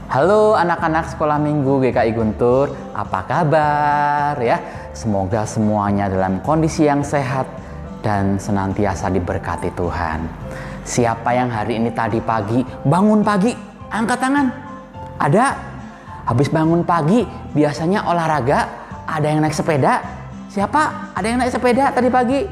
Halo anak-anak sekolah minggu GKI Guntur, apa kabar ya? Semoga semuanya dalam kondisi yang sehat dan senantiasa diberkati Tuhan. Siapa yang hari ini tadi pagi bangun pagi, angkat tangan. Ada? Habis bangun pagi biasanya olahraga, ada yang naik sepeda. Siapa? Ada yang naik sepeda tadi pagi?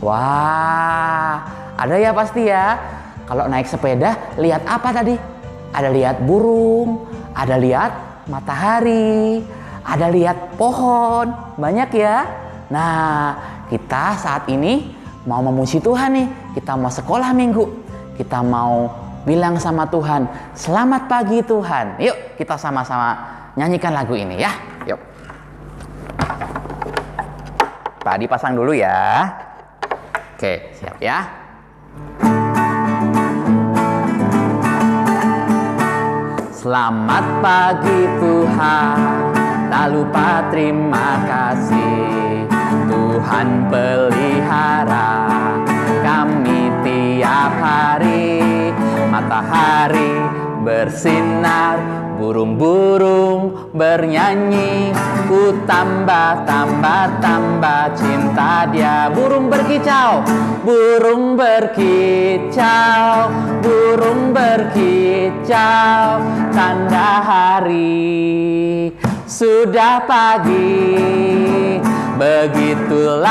Wah, ada ya pasti ya. Kalau naik sepeda lihat apa tadi? Ada lihat burung, ada lihat matahari, ada lihat pohon, banyak ya. Nah, kita saat ini mau memuji Tuhan nih. Kita mau sekolah minggu. Kita mau bilang sama Tuhan, selamat pagi Tuhan. Yuk kita sama-sama nyanyikan lagu ini ya. Yuk. Pak Adi pasang dulu ya. Oke, siap ya. Selamat pagi Tuhan, tak lupa terima kasih. Tuhan pelihara kami tiap hari. Matahari bersinar, burung-burung bernyanyi. Ku tambah cinta dia. Burung berkicau, burung berkicau, burung berkicau. Tanda hari sudah pagi. Begitulah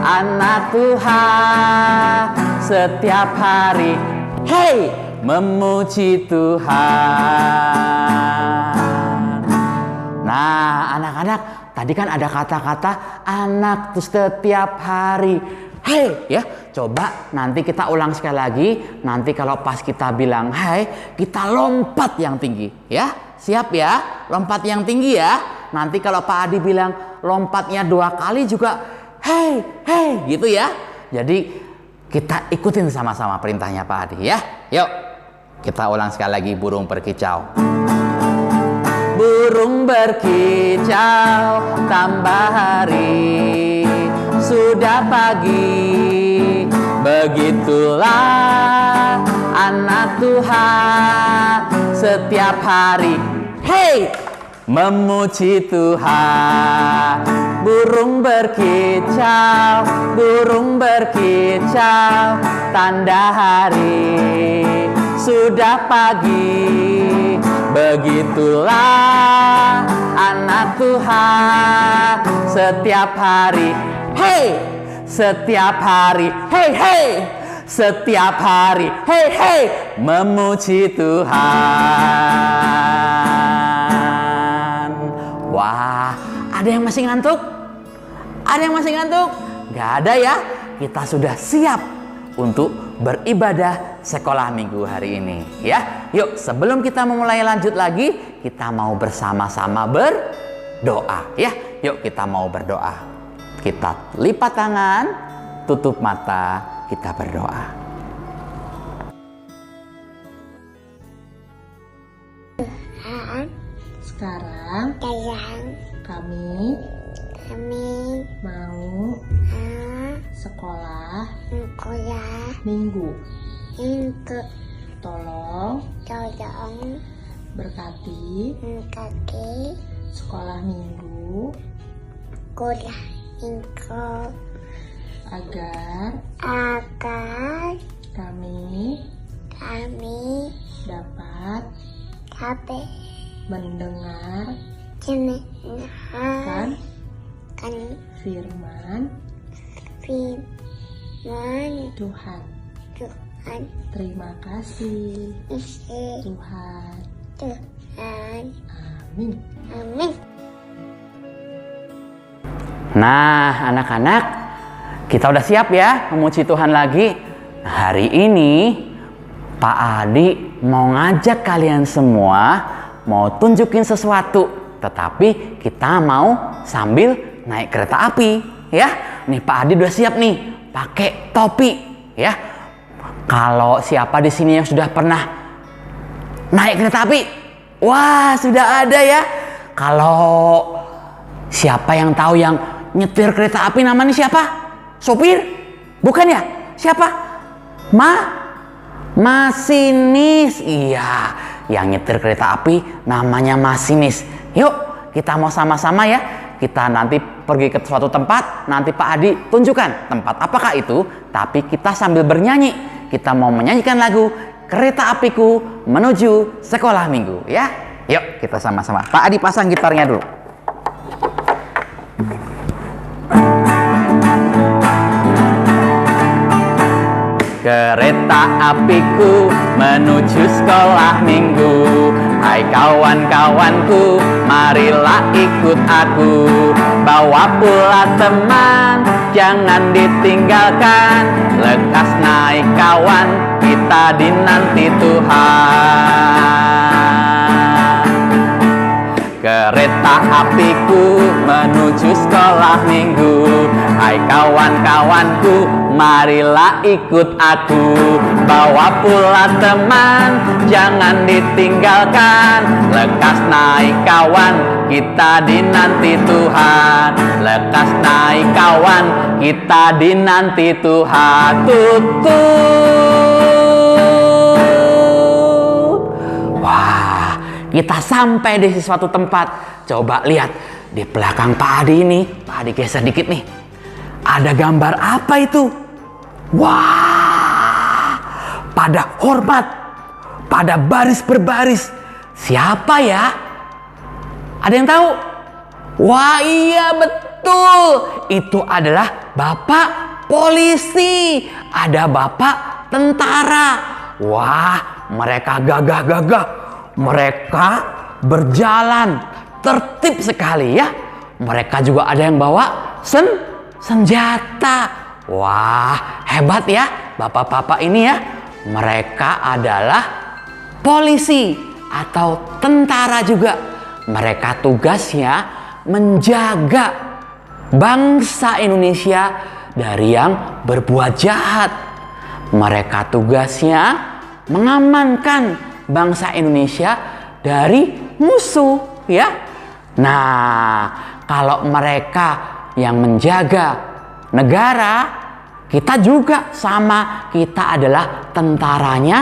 anak Tuhan setiap hari. Hey, memuji Tuhan. Nah, anak-anak, tadi kan ada kata-kata anak tuh setiap hari. Hey, ya, coba nanti kita ulang sekali lagi. Nanti kalau pas kita bilang hey, kita lompat yang tinggi, ya. Siap ya? Lompat yang tinggi ya. Nanti kalau Pak Adi bilang lompatnya 2 kali juga hey, hey, gitu ya. Jadi kita ikutin sama-sama perintahnya Pak Adi ya. Yuk, kita ulang sekali lagi burung berkicau. Burung berkicau, tambah hari, sudah pagi. Begitulah anak Tuhan setiap hari. Hey, memuji Tuhan. Burung berkicau, burung berkicau, tanda hari sudah pagi. Begitulah anak Tuhan setiap hari. Hey, setiap hari. Hey, hey, setiap hari. Hey, hey, memuji Tuhan. Wah, ada yang masih ngantuk? Ada yang masih ngantuk? Gak ada ya. Kita sudah siap untuk beribadah sekolah minggu hari ini ya. Yuk, sebelum kita memulai lanjut lagi, kita mau bersama-sama berdoa ya. Yuk kita mau berdoa. Kita lipat tangan, tutup mata, kita berdoa. Sekarang kami mau sekolah minggu. Tolong berkati sekolah minggu agar kami dapat mendengar firman Tuhan. Terima kasih Tuhan. Amin. Nah, anak-anak, kita udah siap ya memuji Tuhan lagi. Hari ini Pak Adi mau ngajak kalian semua mau tunjukin sesuatu, tetapi kita mau sambil naik kereta api ya. Nih Pak Adi udah siap nih pakai topi ya. Kalau siapa di sini yang sudah pernah naik kereta api? Wah, sudah ada ya. Kalau siapa yang tahu yang nyetir kereta api namanya siapa? Sopir? Bukan ya? Siapa? Masinis. Iya. yang nyetir kereta api namanya masinis. Yuk, kita mau sama-sama ya. Kita nanti pergi ke suatu tempat, nanti Pak Adi tunjukkan tempat apakah itu, tapi kita sambil bernyanyi. Kita mau menyanyikan lagu Kereta Apiku Menuju Sekolah Minggu ya. Yuk, kita sama-sama. Pak Adi pasang gitarnya dulu. Kereta apiku menuju sekolah minggu. Hai kawan-kawanku, marilah ikut aku. Bawa pula teman, jangan ditinggalkan. Lekas naik kawan, kita dinanti Tuhan. Kereta apiku menuju sekolah minggu. Hai kawan-kawanku, marilah ikut aku. Bawa pula teman, jangan ditinggalkan. Lekas naik kawan, kita dinanti Tuhan. Lekas naik kawan, kita dinanti Tuhan. Wah, kita sampai di suatu tempat. Coba lihat di belakang Pak Adi ini. Pak Adi geser dikit nih. Ada gambar apa itu? Wah, pada hormat, pada baris berbaris. Siapa ya? Ada yang tahu? Wah, iya betul. Itu adalah Bapak polisi. Ada Bapak tentara. Wah, mereka gagah-gagah. Mereka berjalan tertib sekali ya. Mereka juga ada yang bawa senjata. Wah, hebat ya bapak-bapak ini ya. Mereka adalah polisi atau tentara juga. Mereka tugasnya menjaga bangsa Indonesia dari yang berbuat jahat. Mereka tugasnya mengamankan bangsa Indonesia dari musuh ya. Nah, kalau mereka yang menjaga negara, kita juga sama. Kita adalah tentaranya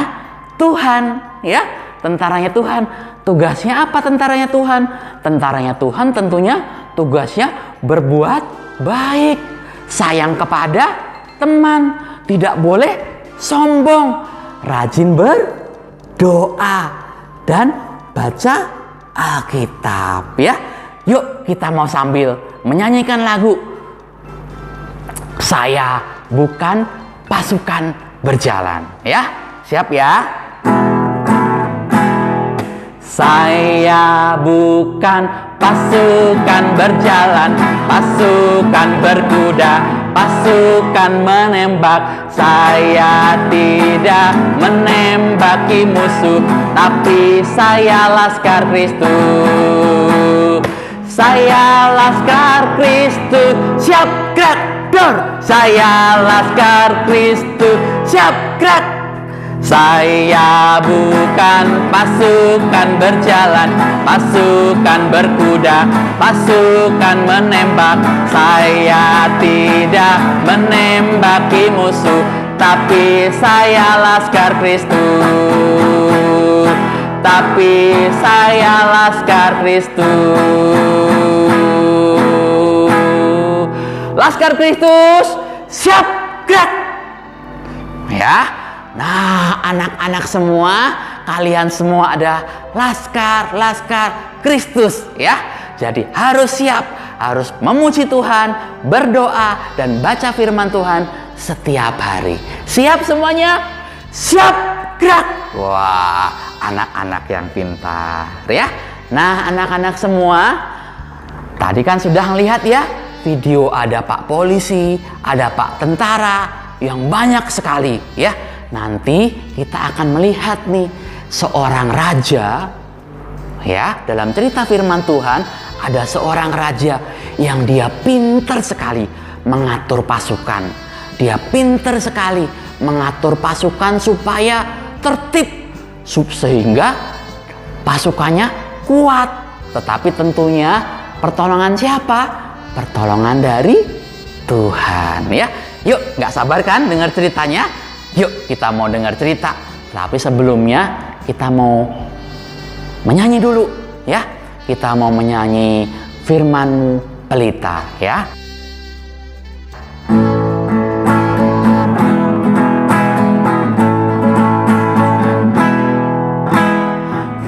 Tuhan ya. Tentaranya Tuhan. Tugasnya apa tentaranya Tuhan? Tentaranya Tuhan tentunya tugasnya berbuat baik, sayang kepada teman, tidak boleh sombong, rajin berdoa dan baca Alkitab ya. Yuk kita mau sambil menyanyikan lagu Saya Bukan Pasukan Berjalan ya. Siap ya? Saya bukan pasukan berjalan, pasukan berkuda, pasukan menembak. Saya tidak menembaki musuh, tapi saya Laskar Kristus. Saya Laskar Kristus, siap gerak dor. Saya Laskar Kristus, siap gerak. Saya bukan pasukan berjalan, pasukan berkuda, pasukan menembak. Saya tidak menembaki musuh, tapi saya Laskar Kristus. Tapi saya Laskar Kristus. Laskar Kristus, siap gerak. Ya. Nah, anak-anak semua, kalian semua ada Laskar Kristus ya. Jadi harus siap, harus memuji Tuhan, berdoa dan baca firman Tuhan setiap hari. Siap semuanya? Siap gerak. Wah, anak-anak yang pintar ya. Nah, anak-anak semua, tadi kan sudah melihat ya video, ada Pak polisi, ada Pak tentara, yang banyak sekali ya. Nanti kita akan melihat nih seorang raja ya. Dalam cerita firman Tuhan ada seorang raja yang dia pintar sekali mengatur pasukan. Dia pintar sekali mengatur pasukan supaya tertib, sehingga pasukannya kuat. Tetapi tentunya pertolongan siapa? Pertolongan dari Tuhan ya. Yuk, gak sabar kan dengar ceritanya? Yuk kita mau dengar cerita. Tapi sebelumnya kita mau menyanyi dulu ya. Kita mau menyanyi firman pelita ya.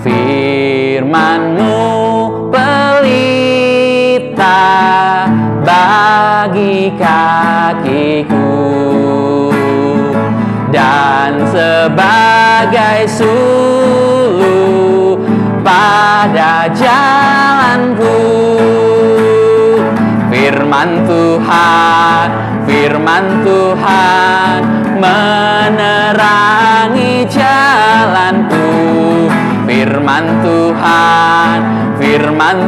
Firman-Mu pelita bagi kakiku dan sebagai suluh pada jalanku. Firman Tuhan menerangi jalanku. Firman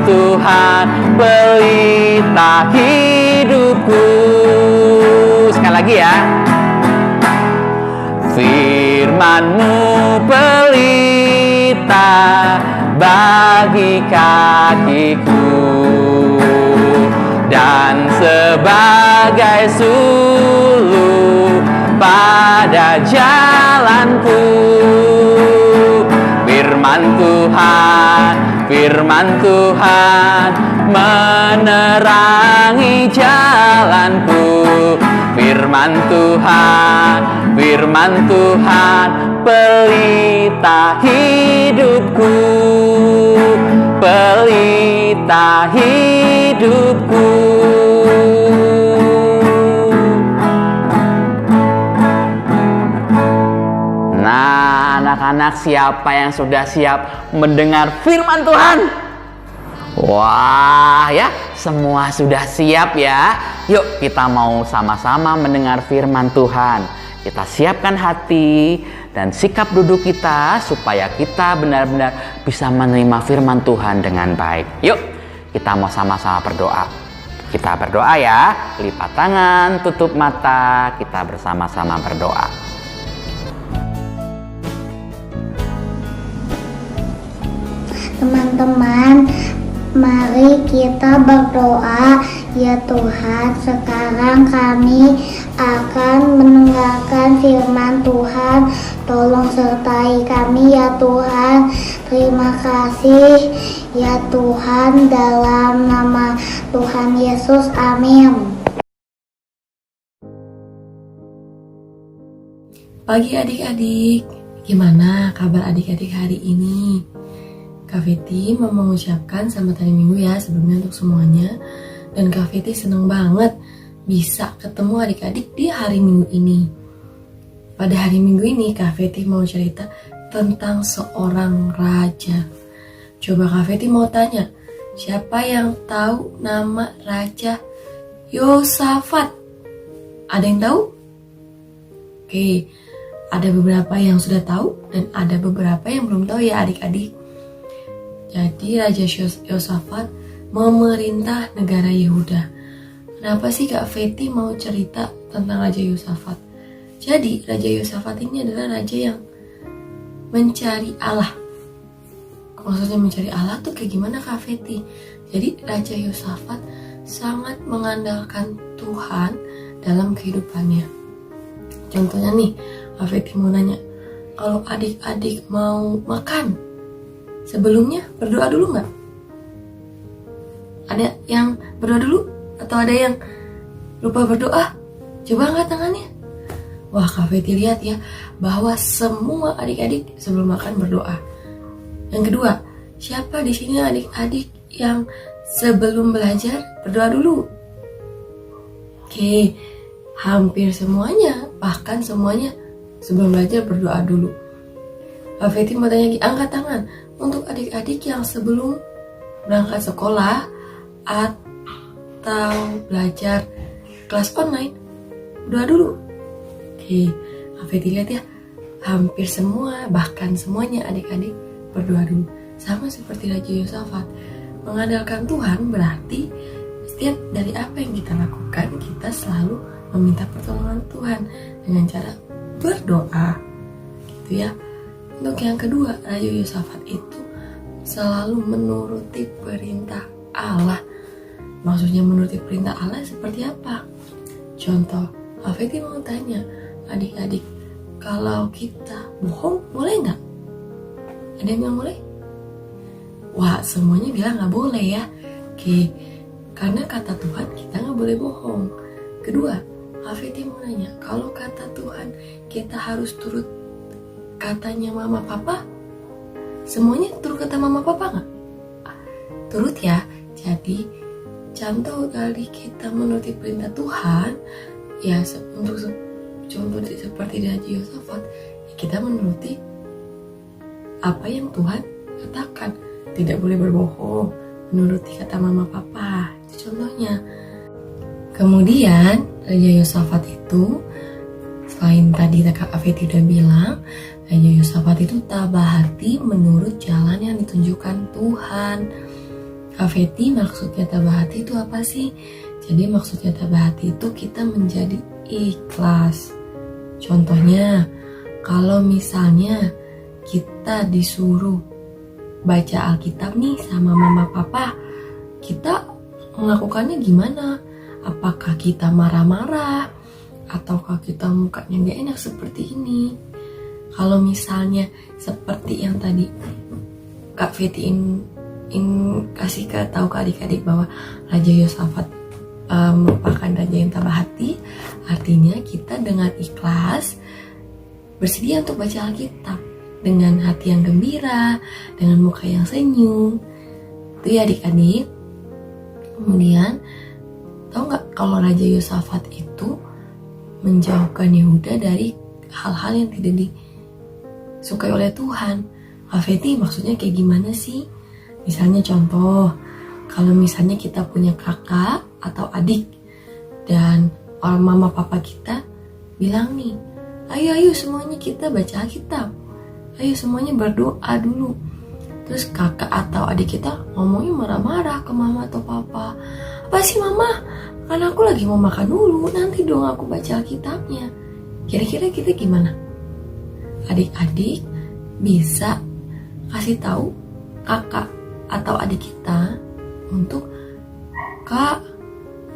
Tuhan pelita hidupku. Sekali lagi ya. Firman-Mu pelita bagi kakiku dan sebagai suluh pada jalanku. Firman Tuhan menerangi jalanku. Firman Tuhan pelita hidupku, pelita hidupku. Nah, anak-anak, siapa yang sudah siap mendengar firman Tuhan? Wah ya, semua sudah siap ya. Yuk kita mau sama-sama mendengar firman Tuhan. Kita siapkan hati dan sikap duduk kita supaya kita benar-benar bisa menerima firman Tuhan dengan baik. Yuk kita mau sama-sama berdoa. Kita berdoa ya, lipat tangan, tutup mata, kita bersama-sama berdoa. Teman-teman, mari kita berdoa. Ya Tuhan, sekarang kami akan mendengarkan firman Tuhan. Tolong sertai kami ya Tuhan. Terima kasih ya Tuhan, dalam nama Tuhan Yesus, amin. Pagi adik-adik, gimana kabar adik-adik hari ini? Kak Feti mau mengucapkan selamat hari Minggu ya sebelumnya untuk semuanya. Dan Kak Feti senang banget bisa ketemu adik-adik di hari Minggu ini. Pada hari Minggu ini Kak Feti mau cerita tentang seorang raja. Coba Kak Feti mau tanya, siapa yang tahu nama Raja Yosafat? Ada yang tahu? Oke, ada beberapa yang sudah tahu dan ada beberapa yang belum tahu ya adik-adik. Jadi Raja Yosafat memerintah negara Yehuda. Kenapa sih Kak Feti mau cerita tentang Raja Yosafat? Jadi Raja Yosafat ini adalah raja yang mencari Allah. Maksudnya mencari Allah tuh kayak gimana Kak Feti? Jadi Raja Yosafat sangat mengandalkan Tuhan dalam kehidupannya. Contohnya nih, Kak Feti mau nanya, kalau adik-adik mau makan, sebelumnya berdoa dulu nggak? Ada yang berdoa dulu? Atau ada yang lupa berdoa? Coba angkat tangannya. Wah, Kak Feti lihat ya, bahwa semua adik-adik sebelum makan berdoa. Yang kedua, siapa di sini adik-adik yang sebelum belajar berdoa dulu? Oke, hampir semuanya, bahkan semuanya sebelum belajar berdoa dulu. Kak Feti mau tanya lagi, angkat tangan untuk adik-adik yang sebelum berangkat sekolah atau belajar kelas online, berdoa dulu. Oke, Kak Feti lihat ya, hampir semua, bahkan semuanya adik-adik berdoa dulu. Sama seperti Raja Yosafat, mengandalkan Tuhan berarti setiap dari apa yang kita lakukan, kita selalu meminta pertolongan Tuhan dengan cara berdoa, gitu ya. Untuk yang kedua, Raja Yosafat itu selalu menuruti perintah Allah. Maksudnya menuruti perintah Allah seperti apa? Contoh, Kak Feti mau tanya, adik-adik, kalau kita bohong boleh nggak? Ada yang bilang boleh? Wah, semuanya bilang nggak boleh ya. Oke, karena kata Tuhan kita nggak boleh bohong. Kedua, Afeti mau nanya, kalau kata Tuhan kita harus turut katanya mama papa, semuanya turut kata mama papa nggak? Turut ya. Jadi contoh dari kita menuruti perintah Tuhan, ya untuk contoh seperti di Raja Yosafat, ya kita menuruti apa yang Tuhan katakan. Tidak boleh berbohong, menuruti kata mama papa, itu contohnya. Kemudian Raja Yosafat itu, selain tadi Kak Afeti udah bilang, Raja Yosafat itu tabah hati menurut jalan yang ditunjukkan Tuhan. Afeti, maksudnya tabah hati itu apa sih? Jadi maksudnya tabah hati itu kita menjadi ikhlas. Contohnya, kalau misalnya kita disuruh baca Alkitab nih sama mama papa, kita melakukannya gimana? Apakah kita marah-marah? Ataukah kita mukanya gak enak seperti ini? Kalau misalnya seperti yang tadi Kak Feti kasih tahu ke adik-adik bahwa Raja Yosafat merupakan raja yang tabah hati, artinya kita dengan ikhlas bersedia untuk baca Alkitab dengan hati yang gembira, dengan muka yang senyum. Itu ya adik-adik. Kemudian tahu nggak kalau Raja Yosafat itu menjauhkan Yehuda dari hal-hal yang tidak disukai oleh Tuhan. Afeti, maksudnya kayak gimana sih? Misalnya contoh, kalau misalnya kita punya kakak atau adik dan orang mama papa kita bilang nih, ayo semuanya kita baca Alkitab, ayo semuanya berdoa dulu. Terus kakak atau adik kita ngomongnya marah-marah ke mama atau papa, apa sih mama, kan aku lagi mau makan dulu, nanti dong aku baca Alkitabnya. Kira-kira kita gimana? Adik-adik bisa kasih tahu kakak atau adik kita untuk, Kak,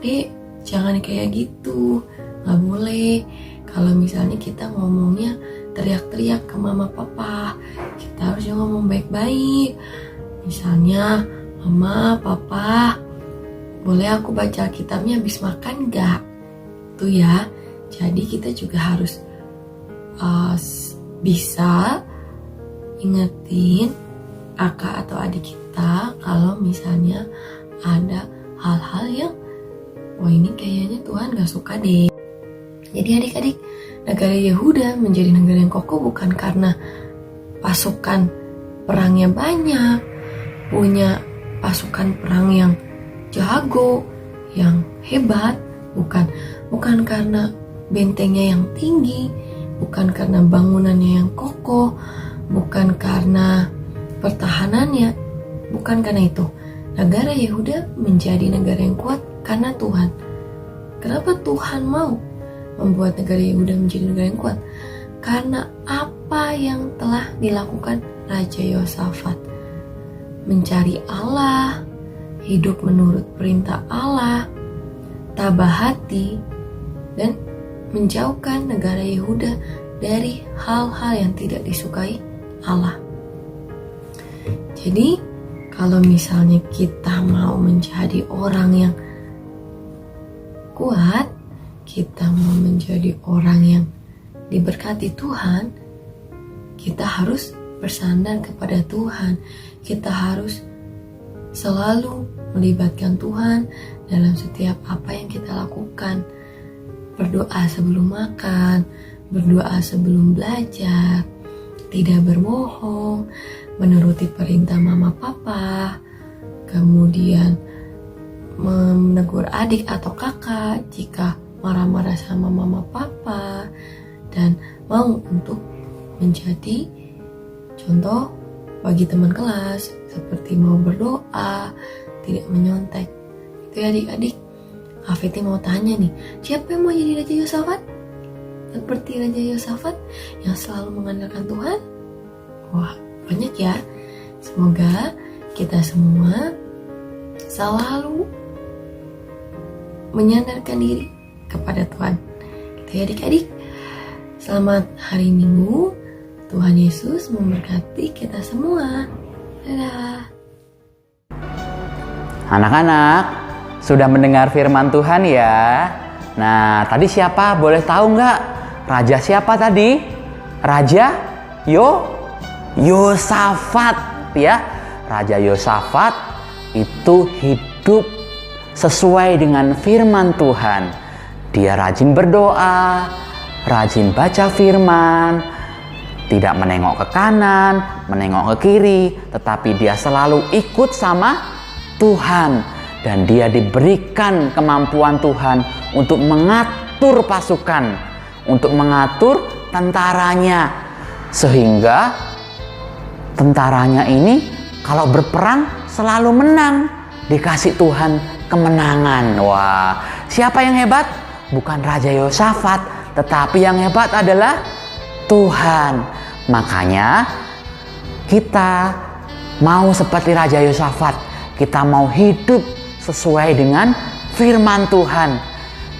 Dek, jangan kayak gitu, nggak boleh. Kalau misalnya kita ngomongnya teriak-teriak ke mama papa, kita harusnya ngomong baik-baik. Misalnya, mama, papa, boleh aku baca Alkitabnya habis makan nggak? Tuh ya, jadi kita juga harus bisa ingetin kakak atau adik kita kalau misalnya ada hal-hal yang wah ini kayaknya Tuhan gak suka deh. Jadi adik-adik, negara Yehuda menjadi negara yang kokoh bukan karena pasukan perangnya banyak, punya pasukan perang yang jago, yang hebat, bukan karena bentengnya yang tinggi, bukan karena bangunannya yang kokoh, bukan karena pertahanannya, bukan karena itu. Negara Yehuda menjadi negara yang kuat karena Tuhan. Kenapa Tuhan mau membuat negara Yehuda menjadi negara yang kuat? Karena apa yang telah dilakukan Raja Yosafat. Mencari Allah, hidup menurut perintah Allah, tabah hati, dan menjauhkan negara Yehuda dari hal-hal yang tidak disukai Allah. Jadi kalau misalnya kita mau menjadi orang yang kuat, kita mau menjadi orang yang diberkati Tuhan, kita harus bersandar kepada Tuhan. Kita harus selalu melibatkan Tuhan dalam setiap apa yang kita lakukan. Berdoa sebelum makan, berdoa sebelum belajar, tidak berbohong, menuruti perintah mama papa, kemudian menegur adik atau kakak jika marah-marah sama mama papa, dan mau untuk menjadi contoh bagi teman kelas, seperti mau berdoa, tidak menyontek. Itu ya adik-adik. Afeti mau tanya nih, siapa yang mau jadi Raja Yosafat? Seperti Raja Yosafat yang selalu mengandalkan Tuhan? Wah, banyak ya. Semoga kita semua selalu menyandarkan diri kepada Tuhan. Gitu ya adik-adik. Selamat hari Minggu. Tuhan Yesus memberkati kita semua. Dadah. Anak-anak, sudah mendengar firman Tuhan ya? Nah, tadi siapa? Boleh tahu nggak? Raja siapa tadi? Raja Yosafat ya. Raja Yosafat itu hidup sesuai dengan firman Tuhan. Dia rajin berdoa, rajin baca firman, tidak menengok ke kanan, menengok ke kiri, tetapi dia selalu ikut sama Tuhan. Dan dia diberikan kemampuan Tuhan untuk mengatur pasukan, untuk mengatur tentaranya. Sehingga tentaranya ini kalau berperang selalu menang, dikasih Tuhan kemenangan. Wah, siapa yang hebat? Bukan Raja Yosafat, tetapi yang hebat adalah Tuhan. Makanya kita mau seperti Raja Yosafat, kita mau hidup sesuai dengan firman Tuhan.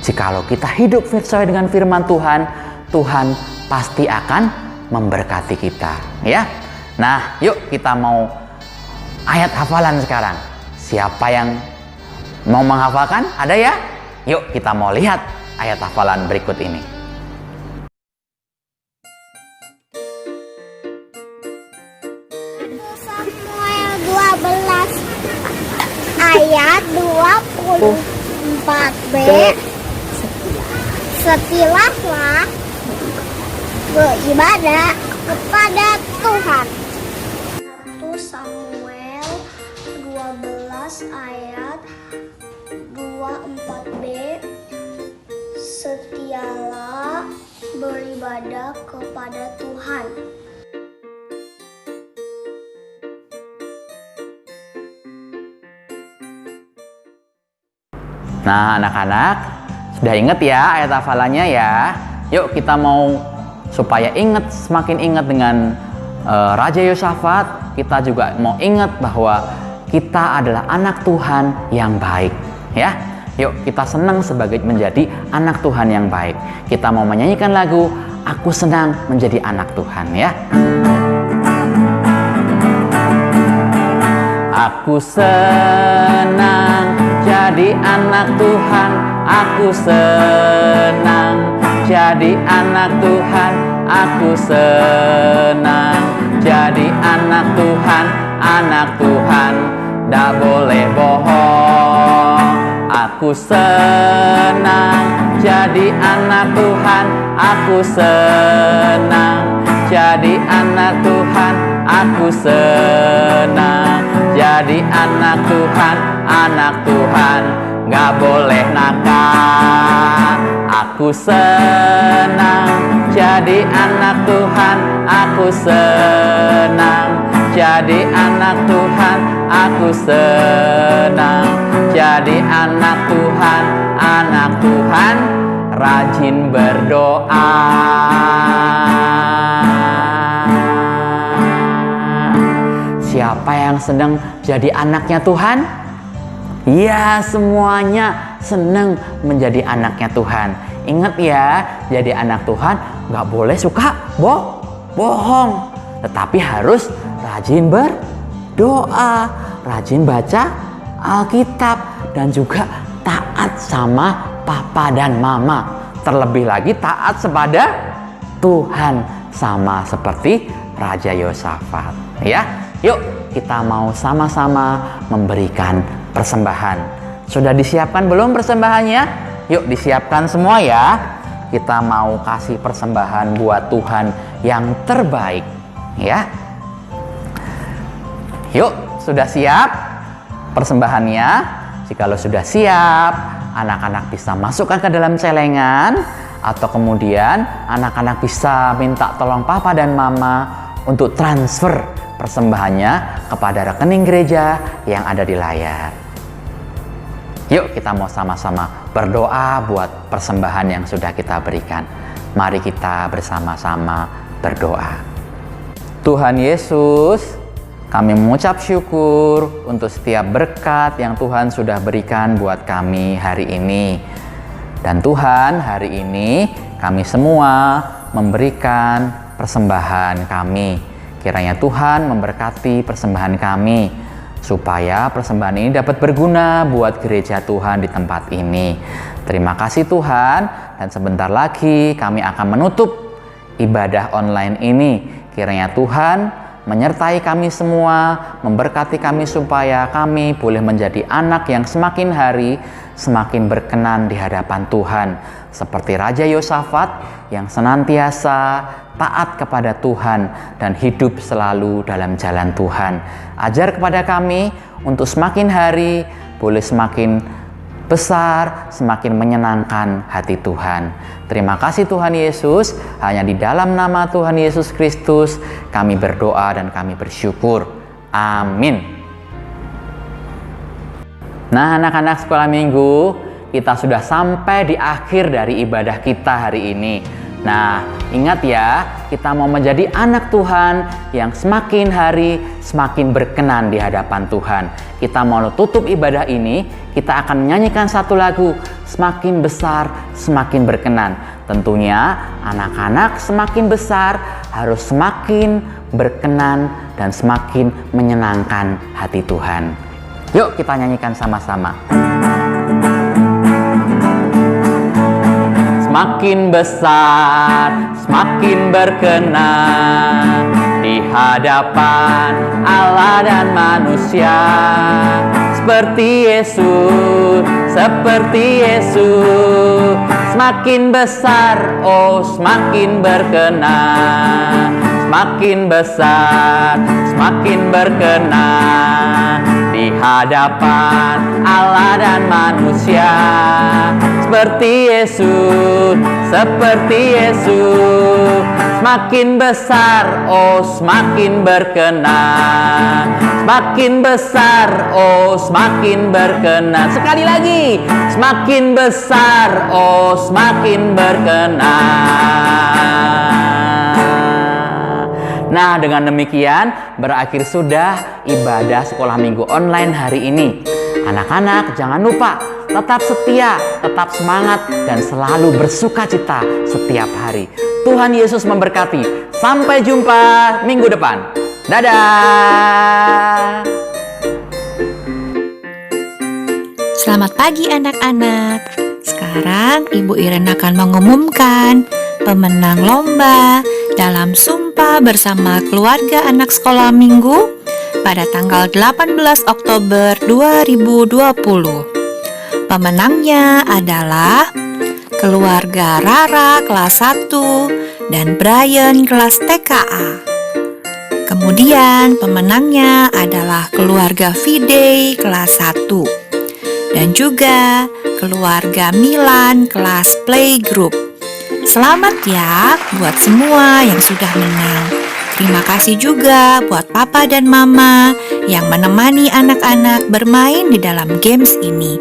Jikalau kita hidup sesuai dengan firman Tuhan, Tuhan pasti akan memberkati kita, ya. Nah, yuk kita mau ayat hafalan sekarang. Siapa yang mau menghafalkan? Ada ya? Yuk kita mau lihat ayat hafalan berikut ini. Samuel 12 ayat 24b. Setiaplah beribadah kepada Tuhan. 1 Samuel 12 ayat 24b. Setialah beribadah kepada Tuhan. Nah, anak-anak, sudah ingat ya ayat hafalannya ya? Yuk kita mau supaya semakin ingat dengan Raja Yosafat, kita juga mau ingat bahwa kita adalah anak Tuhan yang baik, ya. Yuk kita senang sebagai menjadi anak Tuhan yang baik. Kita mau menyanyikan lagu Aku Senang Menjadi Anak Tuhan, ya. Aku senang jadi anak Tuhan, aku senang jadi anak Tuhan, aku senang jadi anak Tuhan, anak Tuhan, ndak boleh bohong. Aku senang jadi anak Tuhan, aku senang jadi anak Tuhan, aku senang jadi anak Tuhan, anak Tuhan, gak boleh nakal. Aku senang jadi anak Tuhan, aku senang jadi anak Tuhan, aku senang jadi anak Tuhan, anak Tuhan, rajin berdoa. Siapa yang senang jadi anaknya Tuhan? Ya, semuanya senang menjadi anaknya Tuhan. Ingat ya, jadi anak Tuhan gak boleh suka bohong, tetapi harus rajin berdoa, rajin baca Alkitab, dan juga taat sama papa dan mama. Terlebih lagi taat kepada Tuhan, sama seperti Raja Yosafat, ya. Yuk kita mau sama-sama memberikan persembahan. Sudah disiapkan belum persembahannya? Yuk disiapkan semua ya. Kita mau kasih persembahan buat Tuhan yang terbaik, ya. Yuk, sudah siap persembahannya? Jikalau sudah siap, anak-anak bisa masukkan ke dalam celengan, atau kemudian anak-anak bisa minta tolong papa dan mama untuk transfer persembahannya kepada rekening gereja yang ada di layar. Yuk kita mau sama-sama berdoa buat persembahan yang sudah kita berikan. Mari kita bersama-sama berdoa. Tuhan Yesus, kami mengucap syukur untuk setiap berkat yang Tuhan sudah berikan buat kami hari ini. Dan Tuhan, hari ini kami semua memberikan persembahan kami. Kiranya Tuhan memberkati persembahan kami. supaya persembahan ini dapat berguna buat gereja Tuhan di tempat ini. Terima kasih Tuhan, dan sebentar lagi kami akan menutup ibadah online ini. Kiranya Tuhan menyertai kami semua, memberkati kami supaya kami boleh menjadi anak yang semakin hari semakin berkenan di hadapan Tuhan, seperti Raja Yosafat yang senantiasa taat kepada Tuhan dan hidup selalu dalam jalan Tuhan. Ajar kepada kami untuk semakin hari boleh semakin besar, semakin menyenangkan hati Tuhan. Terima kasih Tuhan Yesus, hanya di dalam nama Tuhan Yesus Kristus kami berdoa dan kami bersyukur. Amin. Nah, anak-anak sekolah minggu, kita sudah sampai di akhir dari ibadah kita hari ini. Nah, ingat ya, kita mau menjadi anak Tuhan yang semakin hari semakin berkenan di hadapan Tuhan. Kita mau tutup ibadah ini, kita akan menyanyikan satu lagu, Semakin Besar Semakin Berkenan. Tentunya anak-anak semakin besar harus semakin berkenan dan semakin menyenangkan hati Tuhan. Yuk kita nyanyikan sama-sama. Semakin besar, semakin berkenan di hadapan Allah dan manusia. Seperti Yesus, seperti Yesus. Semakin besar, oh semakin berkenan. Semakin besar, semakin berkenan di hadapan Allah dan manusia. Seperti Yesus, seperti Yesus. Semakin besar, oh semakin berkenan. Semakin besar, oh semakin berkenan. Sekali lagi, semakin besar, oh semakin berkenan. Nah, dengan demikian berakhir sudah ibadah sekolah minggu online hari ini. Anak-anak jangan lupa tetap setia, tetap semangat, dan selalu bersuka cita setiap hari. Tuhan Yesus memberkati. Sampai jumpa minggu depan. Dadah. Selamat pagi anak-anak. Sekarang Ibu Iren akan mengumumkan pemenang lomba dalam Sumpah Bersama Keluarga Anak Sekolah Minggu pada tanggal 18 Oktober 2020. Pemenangnya adalah keluarga Rara kelas 1 dan Brian kelas TKA. Kemudian pemenangnya adalah keluarga Fidei kelas 1 dan juga keluarga Milan kelas Playgroup. Selamat ya buat semua yang sudah menang. Terima kasih juga buat Papa dan Mama yang menemani anak-anak bermain di dalam games ini.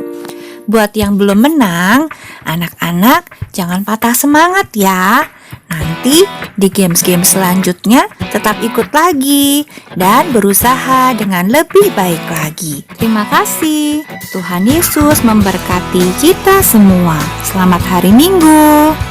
Buat yang belum menang, anak-anak jangan patah semangat ya. Nanti di games-games selanjutnya tetap ikut lagi dan berusaha dengan lebih baik lagi. Terima kasih. Tuhan Yesus memberkati kita semua. Selamat hari Minggu.